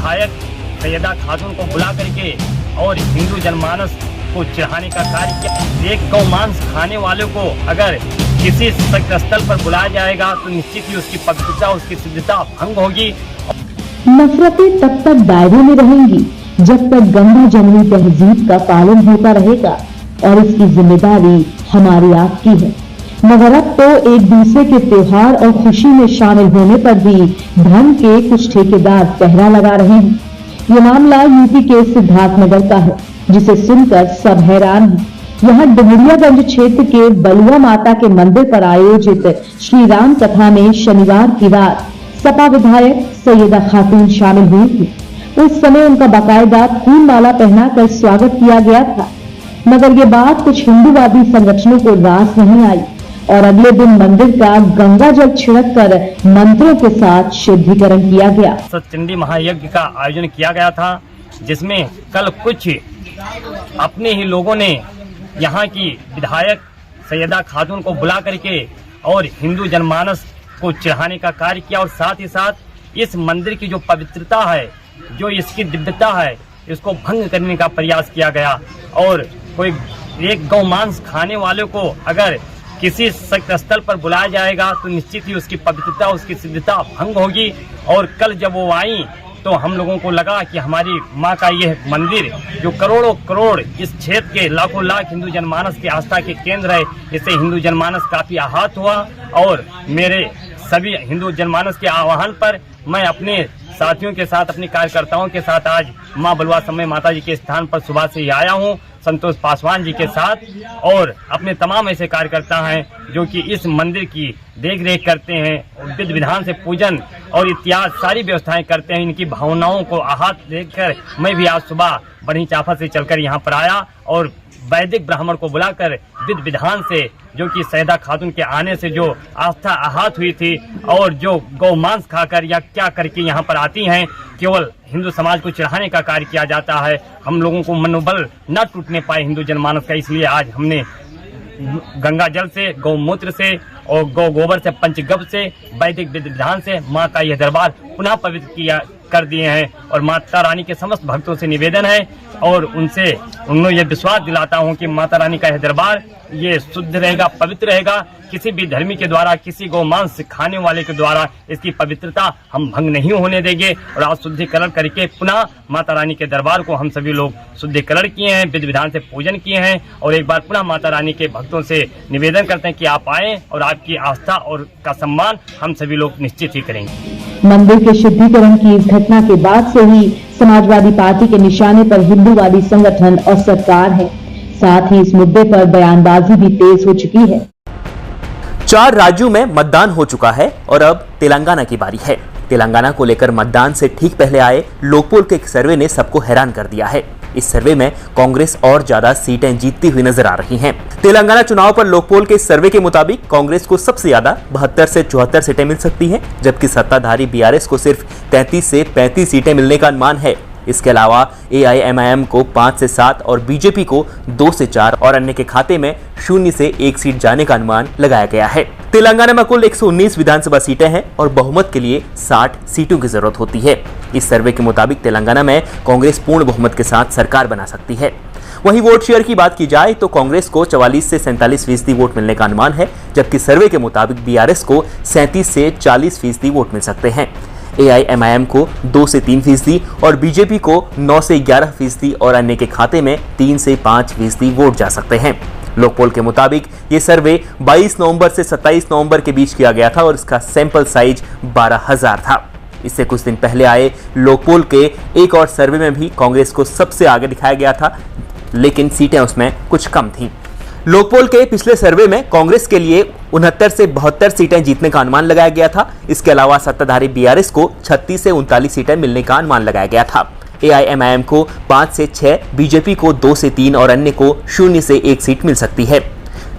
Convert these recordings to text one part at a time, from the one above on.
विधायक सैयदा खातून को बुला करके और हिंदू जनमानस को चिढ़ाने का कार्य किया। एक गौ मांस खाने वालों को अगर किसी सख्त स्थल पर बुलाया जाएगा तो निश्चित ही उसकी पवित्रता, उसकी शुद्धता भंग होगी। नफरतें तब तक दायरे में रहेंगी जब तक गंगा जमुनी तहजीब का पालन होता रहेगा और इसकी जिम्मेदारी हमारी आपकी है। मगर अब तो एक दूसरे के त्योहार और खुशी में शामिल होने पर भी धर्म के कुछ ठेकेदार पहरा लगा रहे हैं। ये मामला यूपी के सिद्धार्थनगर का है, जिसे सुनकर सब हैरान हैं। यहाँ डुमरियागंज क्षेत्र के बलुआ माता के मंदिर पर आयोजित श्री राम कथा में शनिवार की रात सपा विधायक सैयदा खातून शामिल हुई थी। उस समय उनका बाकायदा फूल माला पहनाकर स्वागत किया गया था, मगर ये बात कुछ हिंदूवादी संगठनों को रास नहीं आई और अगले दिन मंदिर का गंगा जल छिड़क कर मंत्रों के साथ शुद्धिकरण किया गया। सतचंडी महायज्ञ का आयोजन किया गया था, जिसमें कल कुछ अपने ही लोगों ने यहाँ की विधायक सैयदा खातून को बुला करके और हिंदू जनमानस को चिढ़ाने का कार्य किया और साथ ही साथ इस मंदिर की जो पवित्रता है, जो इसकी दिव्यता है, इसको भंग करने का प्रयास किया गया। और कोई एक गौ मांस खाने वालों को अगर किसी सख्त स्थल पर बुलाया जाएगा तो निश्चित ही उसकी पवित्रता, उसकी शुद्धता भंग होगी। और कल जब वो आई तो हम लोगों को लगा कि हमारी माँ का यह मंदिर जो करोड़ों करोड़ इस क्षेत्र के लाखों लाख हिंदू जनमानस की आस्था के केंद्र है, इससे हिंदू जनमानस काफी आहत हुआ। और मेरे सभी हिंदू जनमानस के आह्वान पर मैं अपने साथियों के साथ, अपने कार्यकर्ताओं के साथ आज माँ बलुआ समय माता जी के स्थान पर सुबह से ही आया हूँ, संतोष पासवान जी के साथ। और अपने तमाम ऐसे कार्यकर्ता हैं जो कि इस मंदिर की देख रेख करते हैं, विधि विधान से पूजन और इत्यादि सारी व्यवस्थाएं करते हैं। इनकी भावनाओं को आहत देखकर मैं भी आज सुबह बड़ी चाफत से चलकर यहाँ पर आया और वैदिक ब्राह्मण को बुलाकर विधि विधान से, जो कि सैयदा खातून के आने से जो आस्था आहत हुई थी और जो गौ मांस खाकर या क्या करके यहाँ पर आती हैं, केवल हिंदू समाज को चिढ़ाने का कार्य किया जाता है। हम लोगों को मनोबल न टूटने पाए हिंदू जनमानस का, इसलिए आज हमने गंगा जल से, गौमूत्र से और गौ गोबर से, पंचगव्य से, वैदिक विधि विधान से माँ का यह दरबार पुनः पवित्र कर दिए हैं। और माता रानी के समस्त भक्तों से निवेदन है और उन्हें यह विश्वास दिलाता हूँ कि माता रानी का यह दरबार ये शुद्ध रहेगा, पवित्र रहेगा। किसी भी धर्मी के द्वारा, किसी गौ मांस खाने वाले के द्वारा इसकी पवित्रता हम भंग नहीं होने देंगे। और आज शुद्धिकरण करके पुनः माता रानी के दरबार को हम सभी लोग शुद्धिकरण किए हैं, विधि विधान से पूजन किए हैं। और एक बार पुनः माता रानी के भक्तों से निवेदन करते हैं कि आप आएँ और आपकी आस्था और का सम्मान हम सभी लोग निश्चित ही करेंगे। मंदिर के शुद्धिकरण की इस घटना के बाद से ही समाजवादी पार्टी के निशाने पर हिंदूवादी संगठन और सरकार है। साथ ही इस मुद्दे पर बयानबाजी भी तेज हो चुकी है। 4 राज्यों में मतदान हो चुका है और अब तेलंगाना की बारी है। तेलंगाना को लेकर मतदान से ठीक पहले आए लोकपोल के एक सर्वे ने सबको हैरान कर दिया है। इस सर्वे में कांग्रेस और ज्यादा सीटें जीतती हुई नजर आ रही हैं। तेलंगाना चुनाव पर लोकपोल के सर्वे के मुताबिक कांग्रेस को सबसे ज्यादा 72 से 74 सीटें मिल सकती हैं, जबकि सत्ताधारी बीआरएस को सिर्फ 33 से 35 सीटें मिलने का अनुमान है। इसके अलावा एआईएमआईएम को 5 से 7 और बीजेपी को 2 से 4 और अन्य के खाते में 0 से 1 सीट जाने का अनुमान लगाया गया है। तेलंगाना में कुल 119 विधानसभा सीटें हैं और बहुमत के लिए 60 सीटों की जरूरत होती है। इस सर्वे के मुताबिक तेलंगाना में कांग्रेस पूर्ण बहुमत के साथ सरकार बना सकती है। वहीं वोट शेयर की बात की जाए तो कांग्रेस को 44 से 47% वोट मिलने का अनुमान है, जबकि सर्वे के मुताबिक बीआरएस को 37 से 40% वोट मिल सकते हैं। एआईएमआईएम को 2 से 3% और बीजेपी को 9 से 11% और अन्य के खाते में 3 से 5% वोट जा सकते हैं। लोकपोल के मुताबिक ये सर्वे 22 नवंबर से 27 नवंबर के बीच किया गया था और इसका सैंपल साइज 12,000 था। इससे कुछ दिन पहले आए लोकपोल के एक और सर्वे में भी कांग्रेस को सबसे आगे दिखाया गया था, लेकिन सीटें उसमें कुछ कम थीं। लोकपोल के पिछले सर्वे में कांग्रेस के लिए 69 से 72 सीटें जीतने का अनुमान लगाया गया था। इसके अलावा सत्ताधारी बीआरएस को 36 से 39 सीटें मिलने का अनुमान लगाया गया था। एआईएमआईएम को 5 से 6, बीजेपी को 2 से 3 और अन्य को 0 से 1 सीट मिल सकती है।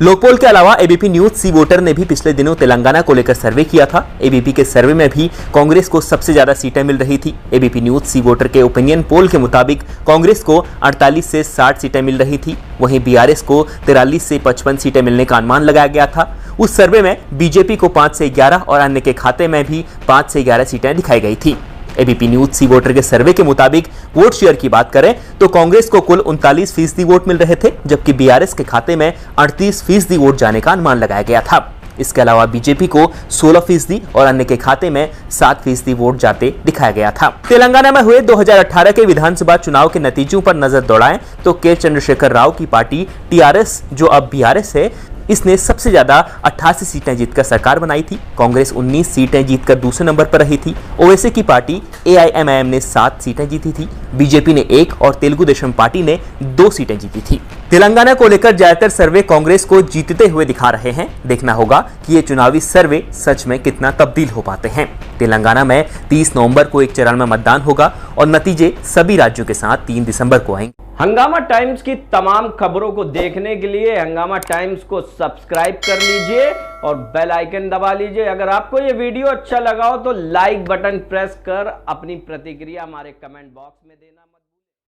लोकपोल के अलावा एबीपी न्यूज सी वोटर ने भी पिछले दिनों तेलंगाना को लेकर सर्वे किया था। एबीपी के सर्वे में भी कांग्रेस को सबसे ज्यादा सीटें मिल रही थी। एबीपी न्यूज सी वोटर के ओपिनियन पोल के मुताबिक कांग्रेस को 48 से 60 सीटें मिल रही थी। वहीं बीआरएस को 43 से 55 सीटें मिलने का अनुमान लगाया गया था। उस सर्वे में बीजेपी को 5 से 11 और अन्य के खाते में भी 5 से 11 सीटें दिखाई गई थी। एबीपी न्यूज सी वोटर के सर्वे के मुताबिक वोट शेयर की बात करें तो कांग्रेस को कुल 39% वोट मिल रहे थे, जबकि बीआरएस के खाते में 38% वोट जाने का अनुमान लगाया गया था। इसके अलावा बीजेपी को 16% और अन्य के खाते में 7% वोट जाते दिखाया गया था। तेलंगाना में हुए 2018 के विधानसभा चुनाव के नतीजों पर नजर दौड़ाएं तो के चंद्रशेखर राव की पार्टी टीआरएस, जो अब बीआरएस है, इसने सबसे ज्यादा 88 सीटें जीतकर सरकार बनाई थी। कांग्रेस 19 सीटें जीतकर दूसरे नंबर पर रही थी। ओवैसी की पार्टी एआईएमआईएम ने 7 सीटें जीती थी। बीजेपी ने 1 और तेलुगु देशम पार्टी ने 2 सीटें जीती थी। तेलंगाना को लेकर ज्यादातर सर्वे कांग्रेस को जीतते हुए दिखा रहे हैं। देखना होगा कि ये चुनावी सर्वे सच में कितना तब्दील हो पाते हैं। तेलंगाना में 30 नवंबर को एक चरण में मतदान होगा और नतीजे सभी राज्यों के साथ 3 दिसंबर को आएंगे। हंगामा टाइम्स की तमाम खबरों को देखने के लिए हंगामा टाइम्स को सब्सक्राइब कर लीजिए और बेल आइकन दबा लीजिए। अगर आपको ये वीडियो अच्छा लगा हो तो लाइक बटन प्रेस कर अपनी प्रतिक्रिया हमारे कमेंट बॉक्स में देना मत भूलिए।